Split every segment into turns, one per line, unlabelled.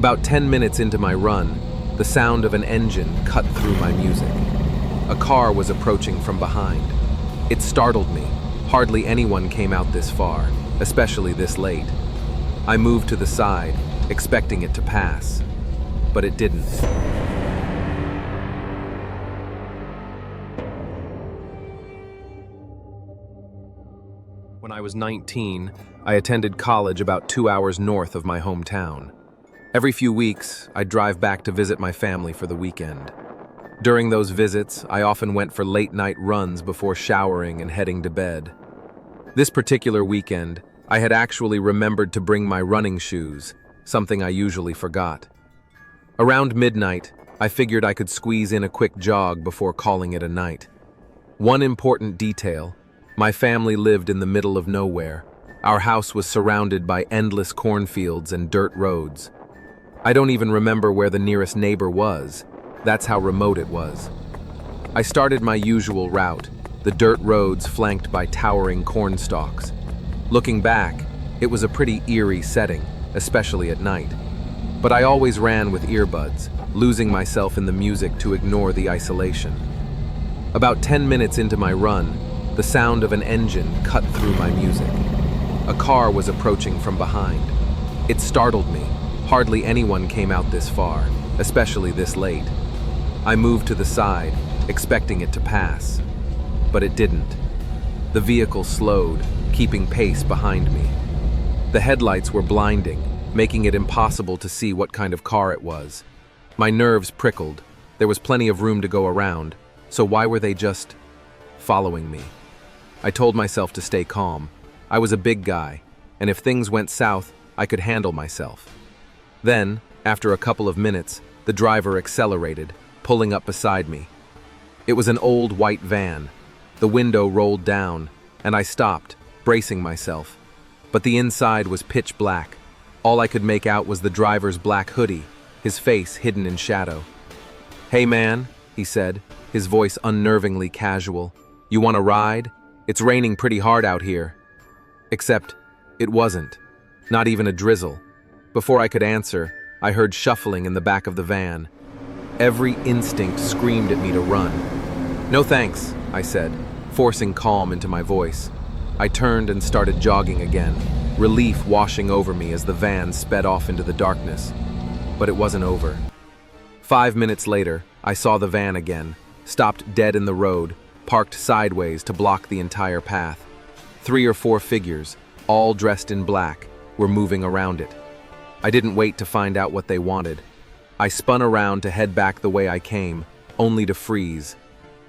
About 10 minutes into my run, the sound of an engine cut through my music. A car was approaching from behind. It startled me. Hardly anyone came out this far, especially this late. I moved to the side, expecting it to pass, but it didn't. When I was 19, I attended college about 2 hours north of my hometown. Every few weeks, I'd drive back to visit my family for the weekend. During those visits, I often went for late-night runs before showering and heading to bed. This particular weekend, I had actually remembered to bring my running shoes, something I usually forgot. Around midnight, I figured I could squeeze in a quick jog before calling it a night. One important detail: my family lived in the middle of nowhere. Our house was surrounded by endless cornfields and dirt roads. I don't even remember where the nearest neighbor was. That's how remote it was. I started my usual route, the dirt roads flanked by towering corn stalks. Looking back, it was a pretty eerie setting, especially at night. But I always ran with earbuds, losing myself in the music to ignore the isolation. About 10 minutes into my run, the sound of an engine cut through my music. A car was approaching from behind. It startled me. Hardly anyone came out this far, especially this late. I moved to the side, expecting it to pass, but it didn't. The vehicle slowed, keeping pace behind me. The headlights were blinding, making it impossible to see what kind of car it was. My nerves prickled. There was plenty of room to go around, so why were they just following me? I told myself to stay calm. I was a big guy, and if things went south, I could handle myself. Then, after a couple of minutes, the driver accelerated, pulling up beside me. It was an old white van. The window rolled down, and I stopped, bracing myself. But the inside was pitch black. All I could make out was the driver's black hoodie, his face hidden in shadow. "Hey man," he said, his voice unnervingly casual. "You want a ride? It's raining pretty hard out here." Except, it wasn't. Not even a drizzle. Before I could answer, I heard shuffling in the back of the van. Every instinct screamed at me to run. "No thanks," I said, forcing calm into my voice. I turned and started jogging again, relief washing over me as the van sped off into the darkness. But it wasn't over. 5 minutes later, I saw the van again, stopped dead in the road, parked sideways to block the entire path. 3 or 4 figures, all dressed in black, were moving around it. I didn't wait to find out what they wanted. I spun around to head back the way I came, only to freeze.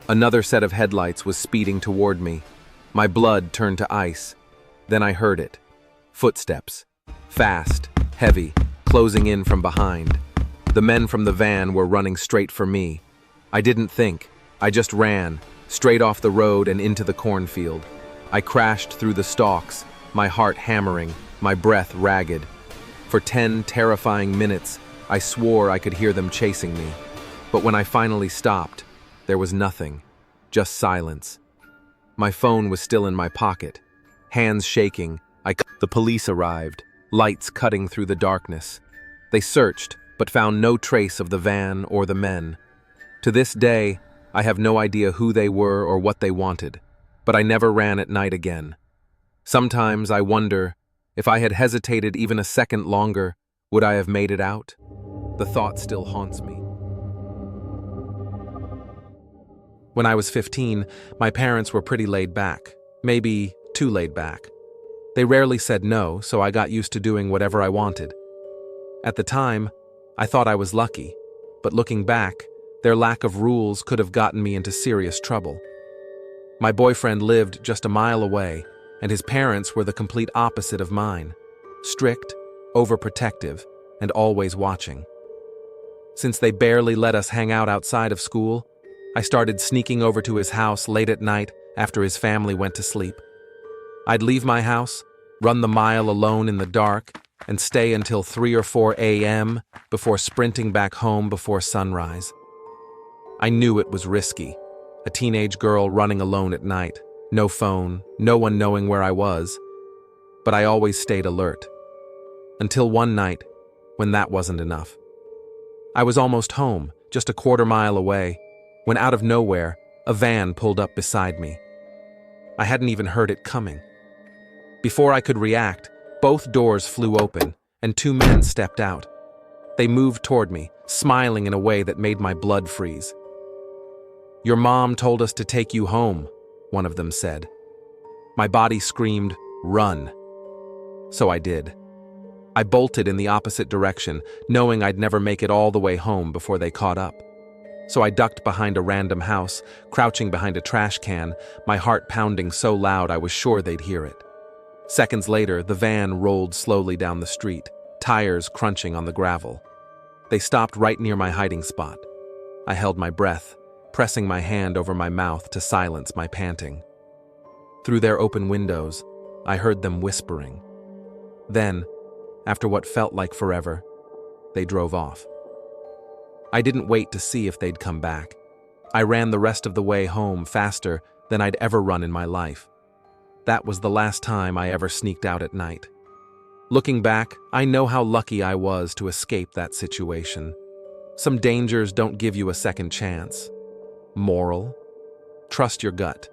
Another set of headlights was speeding toward me. My blood turned to ice. Then I heard it. Footsteps. Fast, heavy, closing in from behind. The men from the van were running straight for me. I didn't think. I just ran, straight off the road and into the cornfield. I crashed through the stalks, my heart hammering, my breath ragged. For 10 terrifying minutes, I swore I could hear them chasing me. But when I finally stopped, there was nothing, just silence. My phone was still in my pocket, hands shaking. The police arrived, lights cutting through the darkness. They searched, but found no trace of the van or the men. To this day, I have no idea who they were or what they wanted, but I never ran at night again. Sometimes I wonder, if I had hesitated even a second longer, would I have made it out? The thought still haunts me. When I was 15, my parents were pretty laid back, maybe too laid back. They rarely said no, so I got used to doing whatever I wanted. At the time, I thought I was lucky, but looking back, their lack of rules could have gotten me into serious trouble. My boyfriend lived just a mile away, and his parents were the complete opposite of mine. Strict, overprotective, and always watching. Since they barely let us hang out outside of school, I started sneaking over to his house late at night after his family went to sleep. I'd leave my house, run the mile alone in the dark, and stay until 3 or 4 a.m. before sprinting back home before sunrise. I knew it was risky, a teenage girl running alone at night, no phone, no one knowing where I was, but I always stayed alert. Until one night, when that wasn't enough. I was almost home, just a quarter mile away, when out of nowhere, a van pulled up beside me. I hadn't even heard it coming. Before I could react, both doors flew open, and two men stepped out. They moved toward me, smiling in a way that made my blood freeze. "Your mom told us to take you home," one of them said. My body screamed, "Run." So I did. I bolted in the opposite direction, knowing I'd never make it all the way home before they caught up. So I ducked behind a random house, crouching behind a trash can, my heart pounding so loud I was sure they'd hear it. Seconds later, the van rolled slowly down the street, tires crunching on the gravel. They stopped right near my hiding spot. I held my breath, pressing my hand over my mouth to silence my panting. Through their open windows, I heard them whispering. Then, after what felt like forever, they drove off. I didn't wait to see if they'd come back. I ran the rest of the way home faster than I'd ever run in my life. That was the last time I ever sneaked out at night. Looking back, I know how lucky I was to escape that situation. Some dangers don't give you a second chance. Moral? Trust your gut,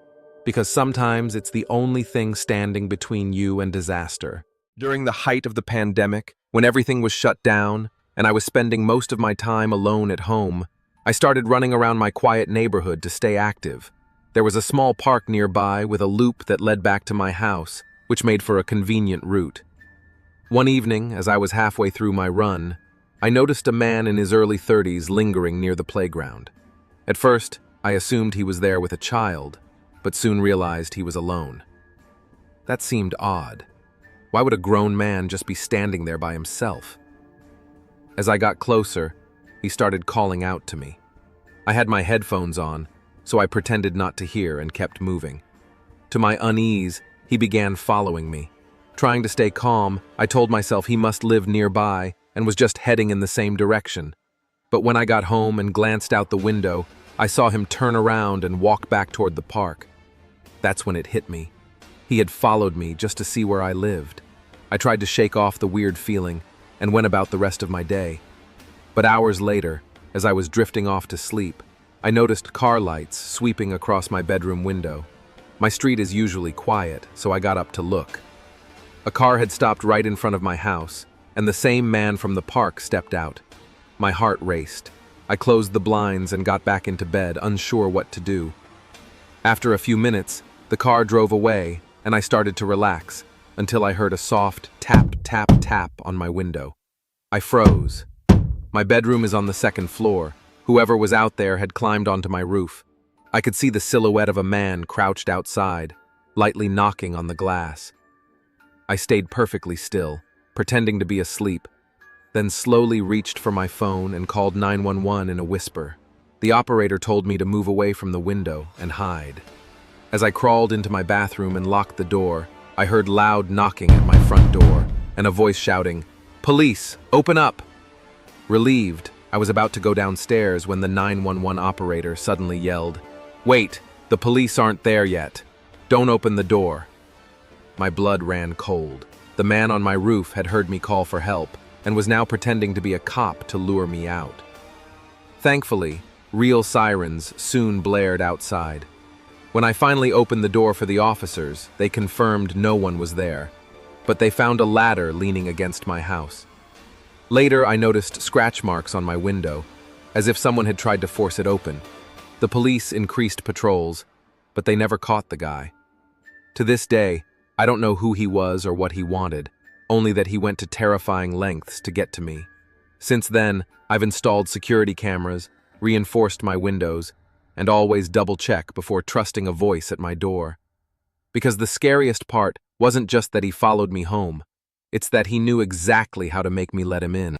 because sometimes it's the only thing standing between you and disaster. During the height of the pandemic, when everything was shut down, and I was spending most of my time alone at home, I started running around my quiet neighborhood to stay active. There was a small park nearby with a loop that led back to my house, which made for a convenient route. One evening, as I was halfway through my run, I noticed a man in his early 30s lingering near the playground. At first, I assumed he was there with a child, but soon realized he was alone. That seemed odd. Why would a grown man just be standing there by himself? As I got closer, he started calling out to me. I had my headphones on, so I pretended not to hear and kept moving. To my unease, he began following me. Trying to stay calm, I told myself he must live nearby and was just heading in the same direction. But when I got home and glanced out the window, I saw him turn around and walk back toward the park. That's when it hit me. He had followed me just to see where I lived. I tried to shake off the weird feeling and went about the rest of my day. But hours later, as I was drifting off to sleep, I noticed car lights sweeping across my bedroom window. My street is usually quiet, so I got up to look. A car had stopped right in front of my house, and the same man from the park stepped out. My heart raced. I closed the blinds and got back into bed, unsure what to do. After a few minutes, the car drove away, and I started to relax, until I heard a soft tap, tap, tap on my window. I froze. My bedroom is on the second floor. Whoever was out there had climbed onto my roof. I could see the silhouette of a man crouched outside, lightly knocking on the glass. I stayed perfectly still, pretending to be asleep, then slowly reached for my phone and called 911 in a whisper. The operator told me to move away from the window and hide. As I crawled into my bathroom and locked the door, I heard loud knocking at my front door and a voice shouting, "Police, open up!" Relieved, I was about to go downstairs when the 911 operator suddenly yelled, "Wait, the police aren't there yet. Don't open the door." My blood ran cold. The man on my roof had heard me call for help and was now pretending to be a cop to lure me out. Thankfully, real sirens soon blared outside. When I finally opened the door for the officers, they confirmed no one was there, but they found a ladder leaning against my house. Later, I noticed scratch marks on my window, as if someone had tried to force it open. The police increased patrols, but they never caught the guy. To this day, I don't know who he was or what he wanted, only that he went to terrifying lengths to get to me. Since then, I've installed security cameras, reinforced my windows, and always double-check before trusting a voice at my door. Because the scariest part wasn't just that he followed me home, it's that he knew exactly how to make me let him in.